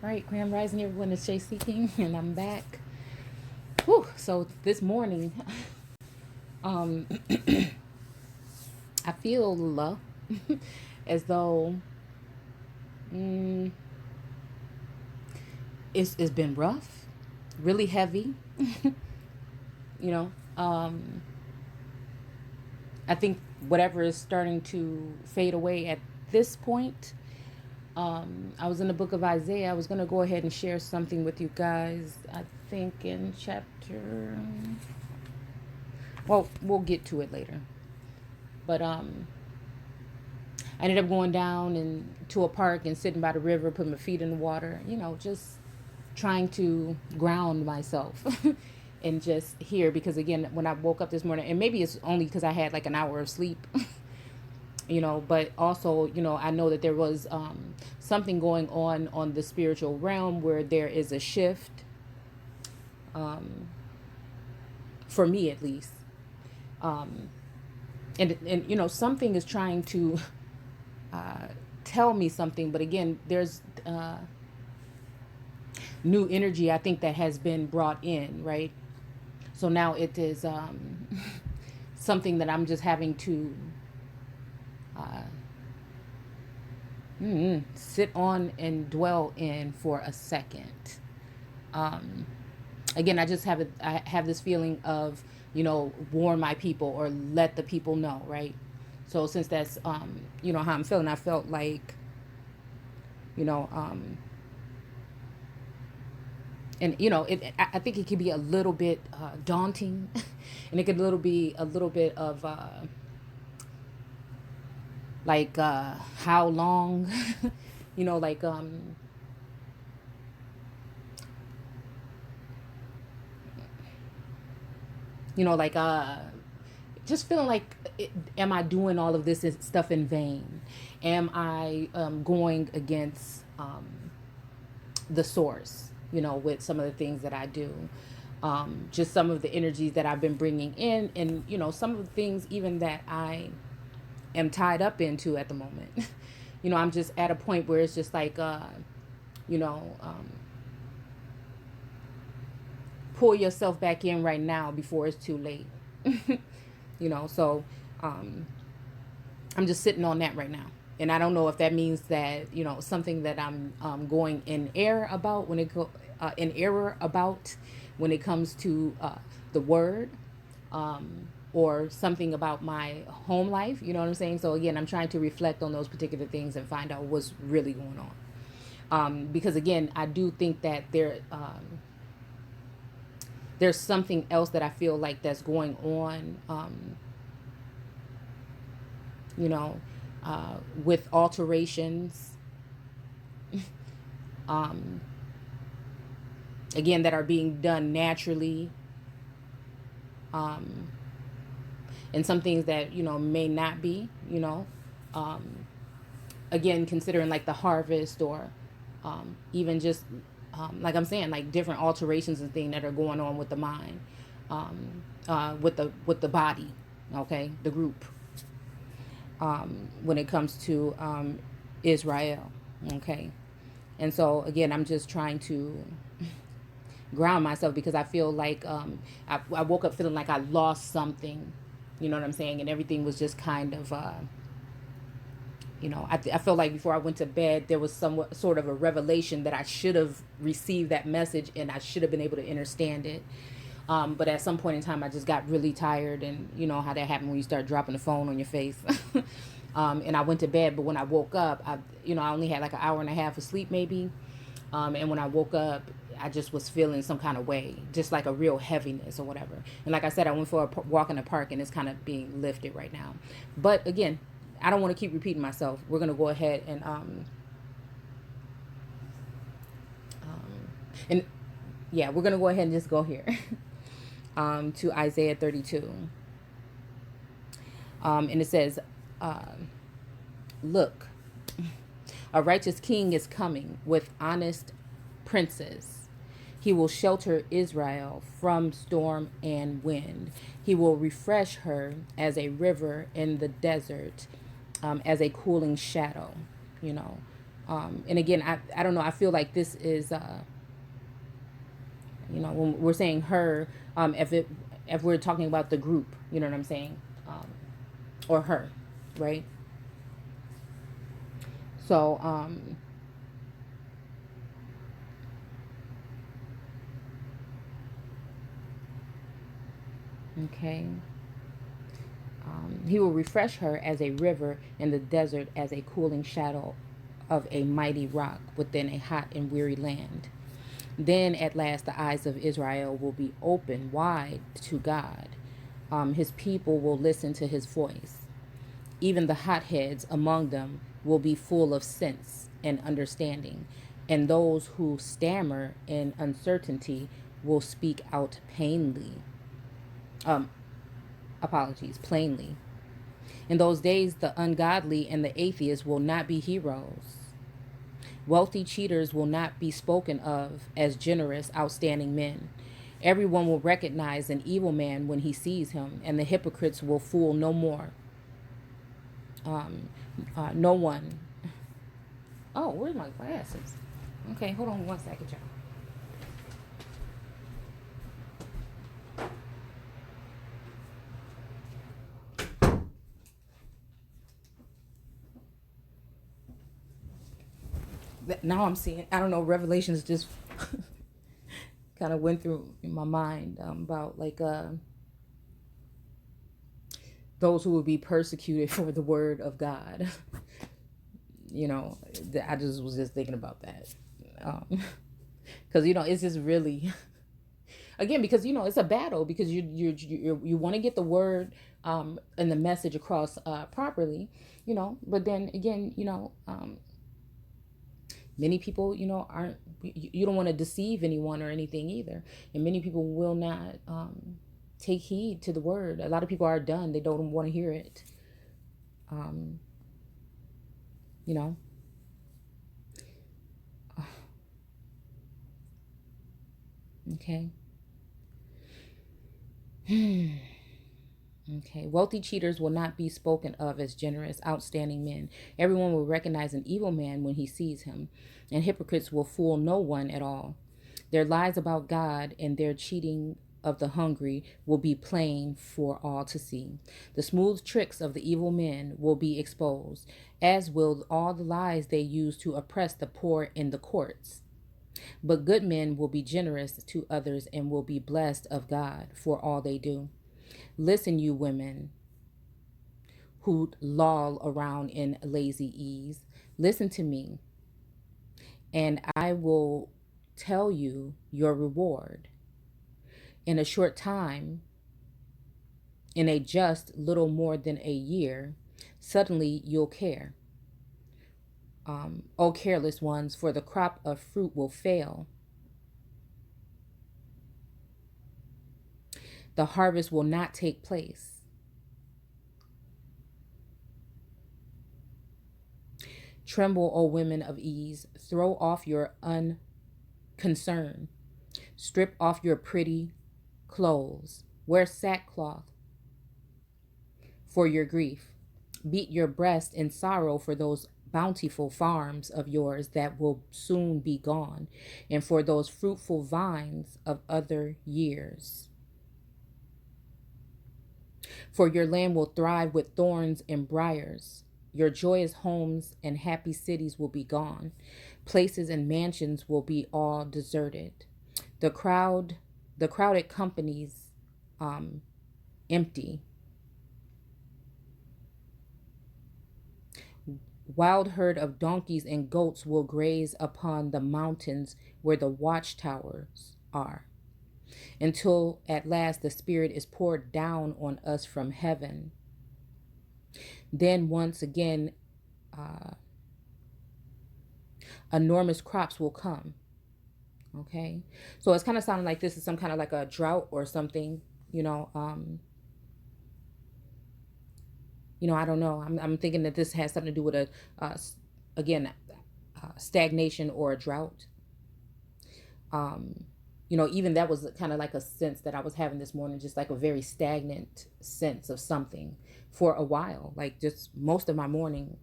All right, Grand Rising, everyone. It's Shay Seeking, and I'm back. Whew. So this morning, um, I feel as though mm, it's been rough, really heavy. You know, um, I think whatever is starting to fade away at this point. I was in the book of Isaiah. I was going to go ahead and share something with you guys. I think in chapter. Well, we'll get to it later. But I ended up going down and to a park and sitting by the river, putting my feet in the water. You know, just trying to ground myself and just here because again, when I woke up this morning, and maybe it's only because I had like an hour of sleep. You know, but also, you know, I know that there was something going on the spiritual realm where there is a shift, um, for me at least, um, and you know, something is trying to uh, tell me something, but again, there's new energy I think that has been brought in, right? So now it is something that I'm just having to uh, sit on and dwell in for a second. Um, Again, I have this feeling of, you know, warn my people or let the people know, right? So since that's you know how I'm feeling, I felt like, you know, and you know I think it can be a little bit daunting, and it could be a little bit of like how long, you know, like you know, like just feeling like, am I doing all of this stuff in vain? Am I going against the source, you know, with some of the things that I do? Just some of the energies that I've been bringing in, and, you know, some of the things even that I am tied up into at the moment. You know, I'm just at a point where it's just like, you know, pull yourself back in right now before it's too late. You know, so um, I'm just sitting on that right now. And I don't know if that means that, you know, something that I'm going in error about in error about when it comes to the word, or something about my home life. You know what I'm saying? So again, I'm trying to reflect on those particular things and find out what's really going on. Because again, I do think that there's something else that I feel like that's going on. You know, with alterations, um, again, that are being done naturally, um, and some things that, you know, may not be, you know, um, again, considering like the harvest or even just, like I'm saying, like different alterations and things that are going on with the mind, with the body, okay, the group, when it comes to Israel, okay. And so again, I'm just trying to ground myself because I feel like I woke up feeling like I lost something, you know what I'm saying, and everything was just kind of you know, I felt like before I went to bed there was some sort of a revelation that I should have received that message and I should have been able to understand it. But at some point in time, I just got really tired, and you know how that happened when you start dropping the phone on your face. And I went to bed, but when I woke up, you know, I only had like an hour and a half of sleep maybe. And when I woke up, I just was feeling some kind of way, just like a real heaviness or whatever. And like I said, I went for a walk in the park, and it's kind of being lifted right now. But again, I don't want to keep repeating myself. We're gonna go ahead and yeah, we're gonna go ahead and just go here. To Isaiah 32. And it says, look, a righteous king is coming with honest princes. He will shelter Israel from storm and wind. He will refresh her as a river in the desert, as a cooling shadow, you know. And again, I don't know, I feel like this is when we're saying her, if we're talking about the group, you know what I'm saying, or her, right? So okay. He will refresh her as a river in the desert, as a cooling shadow of a mighty rock within a hot and weary land. Then at last the eyes of Israel will be open wide to God. His people will listen to his voice. Even the hotheads among them will be full of sense and understanding, and those who stammer in uncertainty will speak out um, plainly. In those days, the ungodly and the atheists will not be heroes. Wealthy cheaters will not be spoken of as generous, outstanding men. Everyone will recognize an evil man when he sees him, and the hypocrites will fool no more. No one. Oh, where's my glasses? Okay, hold on one second, y'all. Now I'm seeing, I don't know, revelations just kind of went through in my mind about like those who will be persecuted for the word of God. I just was just thinking about that. Because it's just really, again, because it's a battle, because you want to get the word and the message across properly, but then again, many people, aren't, you don't want to deceive anyone or anything either. And many people will not take heed to the word. A lot of people are done. They don't want to hear it. Um, you know, okay. Okay. Wealthy cheaters will not be spoken of as generous, outstanding men. Everyone will recognize an evil man when he sees him, and hypocrites will fool no one at all. Their lies about God and their cheating of the hungry will be plain for all to see. The smooth tricks of the evil men will be exposed, as will all the lies they use to oppress the poor in the courts. But good men will be generous to others and will be blessed of God for all they do. Listen, you women who loll around in lazy ease, listen to me, and I will tell you your reward. In a short time, in a just little more than a year, suddenly you'll care. O careless ones, for the crop of fruit will fail. The harvest will not take place. Tremble, O women of ease, throw off your unconcern, strip off your pretty clothes, wear sackcloth for your grief. Beat your breast in sorrow for those bountiful farms of yours that will soon be gone, and for those fruitful vines of other years. For your land will thrive with thorns and briars. Your joyous homes and happy cities will be gone. Places and mansions will be all deserted. The crowd, the crowded companies, empty. Wild herd of donkeys and goats will graze upon the mountains where the watchtowers are, until at last the Spirit is poured down on us from heaven. Then once again, enormous crops will come. Okay, so it's kind of sounding like this is some kind of like a drought or something. I don't know. I'm thinking that this has something to do with again, stagnation or a drought. Even that was kind of like a sense that I was having this morning, just like a very stagnant sense of something for a while. Like just most of my morning